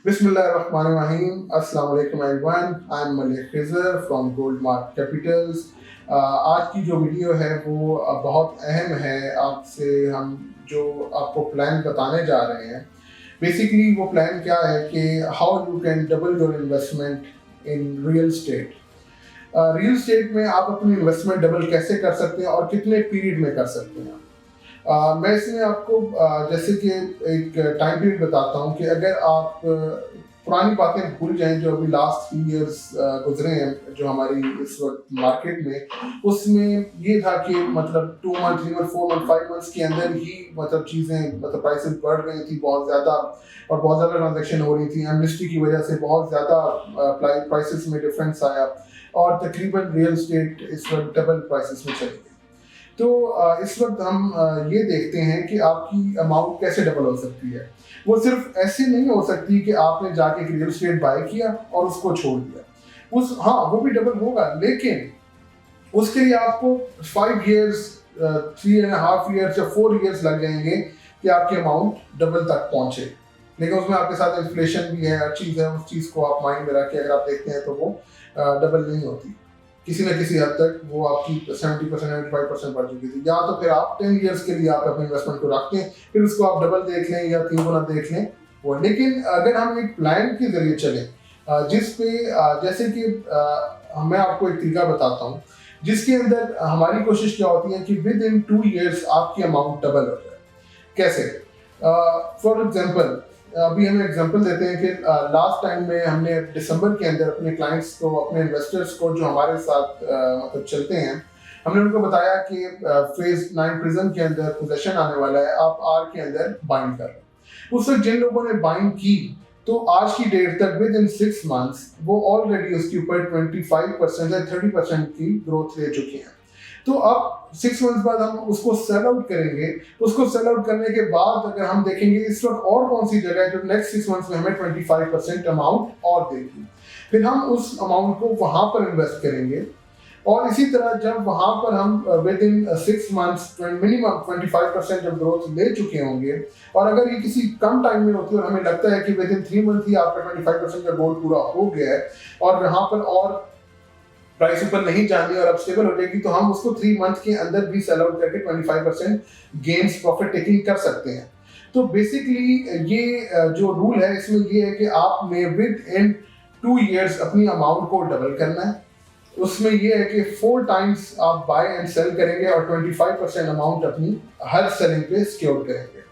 Bismillahirrahmanirrahim. Assalamu alaikum everyone. I'm Malik Khizr from Goldmark Capitals. आज की जो video है वो बहुत अहम है। आपसे हम जो आपको प्लान बताने जा रहे हैं, बेसिकली वो प्लान क्या है कि how you can double your investment in real estate. Real estate में आप अपनी इन्वेस्टमेंट डबल कैसे कर सकते हैं और कितने पीरियड में कर सकते हैं। मैं इसमें आपको जैसे कि एक टाइम पीरियड बताता हूँ कि अगर आप पुरानी बातें भूल जाएं जो अभी लास्ट 3 इयर्स गुजरे हैं जो हमारी इस वक्त मार्केट में, उसमें ये था कि मतलब 2 मंथ 3 मंथ 4 मंथ 5 मंथ्स के अंदर ही मतलब चीज़ें मतलब प्राइसेस बढ़ रही थी बहुत ज़्यादा, और बहुत ज़्यादा ट्रांजेक्शन हो रही थी। एमनेस्टी की वजह से बहुत ज़्यादा प्राइसेस में डिफरेंस आया और तकरीबन रियल स्टेट इस वक्त डबल प्राइसेस में चली गई। तो इस वक्त हम ये देखते हैं कि आपकी अमाउंट कैसे डबल हो सकती है। वो सिर्फ ऐसे नहीं हो सकती कि आपने जाके एक रियल एस्टेट बाय किया और उसको छोड़ दिया। वो भी डबल होगा, लेकिन उसके लिए आपको 5 इयर्स 3.5 इयर्स या 4 इयर्स लग जाएंगे कि आपकी अमाउंट डबल तक पहुंचे। लेकिन उसमें आपके साथ इन्फ्लेशन भी है, हर चीज़ है, उस चीज़ को आप माइंड में रख के अगर आप देखते हैं तो वो डबल नहीं होती। किसी न किसी हद तक वो आपकी 70% 75% बढ़ चुकी थी। या तो फिर आप 10 इयर्स के लिए आप अपने इन्वेस्टमेंट को रखते हैं, फिर उसको आप डबल देख लें या 3 गुना देख लें वो। लेकिन अगर हम एक प्लान के जरिए चलें जिस पे जैसे कि मैं आपको एक तरीका बताता हूँ जिसके अंदर हमारी कोशिश क्या होती है कि विद इन 2 इयर्स आपकी अमाउंट डबल हो जाए। कैसे? फॉर एग्जाम्पल अभी हम एग्जांपल देते हैं कि लास्ट टाइम में हमने दिसंबर के अंदर अपने क्लाइंट्स को, अपने इन्वेस्टर्स को जो हमारे साथ मतलब चलते हैं, हमने उनको बताया कि फेज 9 प्रिज्म के अंदर पोजीशन आने वाला है, आप आर के अंदर बाइंग कर रहे हैं। उस वक्त जिन लोगों ने बाइंग की तो आज की डेट तक विद इन 6 मंथ्स वो ऑलरेडी उसके ऊपर 25% या 30% की ग्रोथ ले चुके हैं। तो अब 6 मंथ्स बाद हम उसको सेल आउट करेंगे। उसको सेल आउट करने के बाद अगर हम देखेंगे इस वक्त और कौन सी जगह है जो नेक्स्ट 6 मंथ्स में हमें 25% अमाउंट और देगी, फिर हम उस अमाउंट को वहां पर इन्वेस्ट करेंगे। और इसी तरह जब वहां पर हम विद इन 6 मंथ्स मिनिमम 25% जब ग्रोथ ले चुके होंगे, और अगर ये किसी कम टाइम में होती है और हमें लगता है कि विद इन 3 मंथ ही आपका 25% का गोल पूरा हो गया है और यहाँ पर और प्राइस ऊपर नहीं जानी और अब स्टेबल हो जाएगी, तो हम उसको 3 मंथ के अंदर भी सेल आउट करके 25% गेन्स प्रॉफिट टेकिंग कर सकते हैं। तो बेसिकली ये जो रूल है इसमें ये है कि आपने विद इन 2 इयर्स अपनी अमाउंट को डबल करना है। उसमें ये है कि 4 टाइम्स आप बाय एंड सेल करेंगे और 25% अमाउंट अपनी हर सेलिंग पे सिक्योर करेंगे।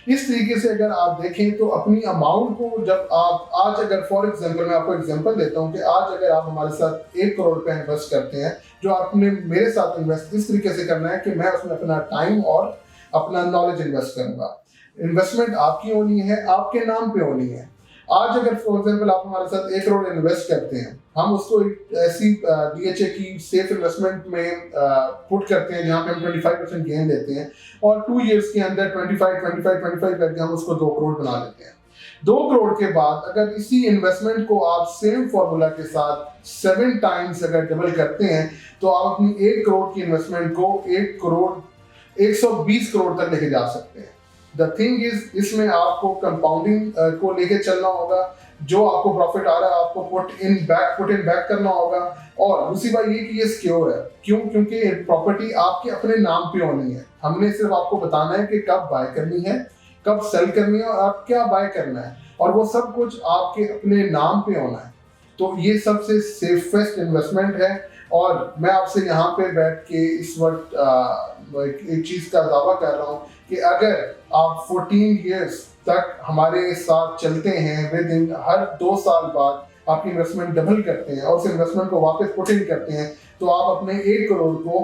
इस तरीके से अगर आप देखें तो अपनी अमाउंट को जब आप आज अगर फॉर एग्जांपल मैं आपको एग्जांपल देता हूं कि आज अगर आप हमारे साथ 1 करोड़ रुपए इन्वेस्ट करते हैं, जो आपने मेरे साथ इन्वेस्ट इस तरीके से करना है कि मैं उसमें अपना टाइम और अपना नॉलेज इन्वेस्ट करूंगा। इन्वेस्टमेंट आपकी होनी है, आपके नाम पे होनी है। आज अगर फॉर एग्जांपल आप हमारे साथ 1 करोड़ इन्वेस्ट करते हैं, हम उसको एक ऐसी DHA की सेफ इन्वेस्टमेंट में पुट करते हैं जहां पे हम 25% गेन लेते हैं और 2 इयर्स के अंदर 25 करके हम उसको 2 करोड़ बना लेते हैं। 2 करोड़ के बाद अगर इसी इन्वेस्टमेंट को आप सेम फॉर्मूला के साथ 7 टाइम्स अगर डबल करते हैं तो आप अपनी 1 करोड़ की इन्वेस्टमेंट को 1 करोड़ 120 करोड़ तक लेके जा सकते हैं। द थिंग इज इसमें आपको कंपाउंडिंग को लेके चलना होगा। जो आपको प्रॉफिट आ रहा है आपको पुट इन बैक करना होगा। और दूसरी बात ये कि ये सिक्योर है। क्यों? क्योंकि प्रॉपर्टी आपके अपने नाम पे होनी है। हमने सिर्फ आपको बताना है कि कब बाय करनी है, कब सेल करनी है और आप क्या बाय करना है, और वो सब कुछ आपके अपने नाम पे होना है। तो ये सबसे सेफेस्ट इन्वेस्टमेंट है। और मैं आपसे यहाँ पे बैठ के इस वक्त एक चीज़ का दावा कर रहा हूँ कि अगर आप 14 इयर्स तक हमारे साथ चलते हैं, विद इन हर 2 साल बाद आपकी इन्वेस्टमेंट डबल करते हैं और उस इन्वेस्टमेंट को वापस पुट इन करते हैं, तो आप अपने 1 करोड़ को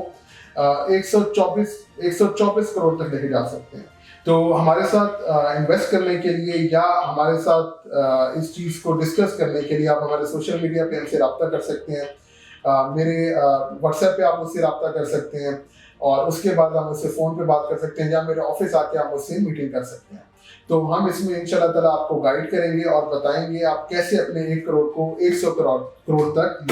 124 करोड़ तक लेके जा सकते हैं। तो हमारे साथ इन्वेस्ट करने के लिए या हमारे साथ इस चीज़ को डिस्कस करने के लिए आप हमारे सोशल मीडिया पे हमसे रब्ता कर सकते हैं। मेरे व्हाट्सएप पे आप मुझसे रब्ता कर सकते हैं और उसके बाद आप मुझसे फ़ोन पे बात कर सकते हैं या मेरे ऑफिस आके आप मुझसे मीटिंग कर सकते हैं। तो हम इसमें इंशाल्लाह ताला आपको गाइड करेंगे और बताएंगे आप कैसे अपने 1 करोड़ को 100 करोड़ तक